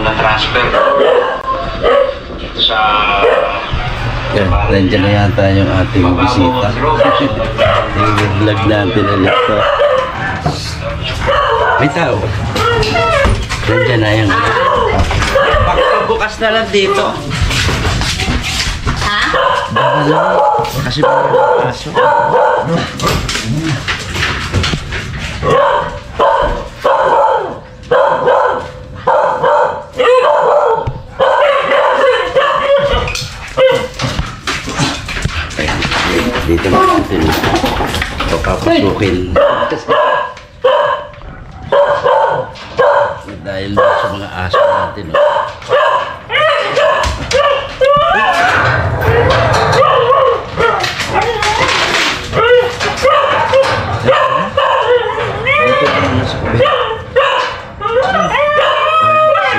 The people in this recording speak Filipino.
Na-transfer sa... Yan, nandiyan na yata yung ating bisita. I-vlog natin ulit to. May tao. Nandiyan na yung... Bukas na lang dito. Ha? Baka lang. Kasi parang aso. Dito na natin ito papasukin dahil sa mga aso natin.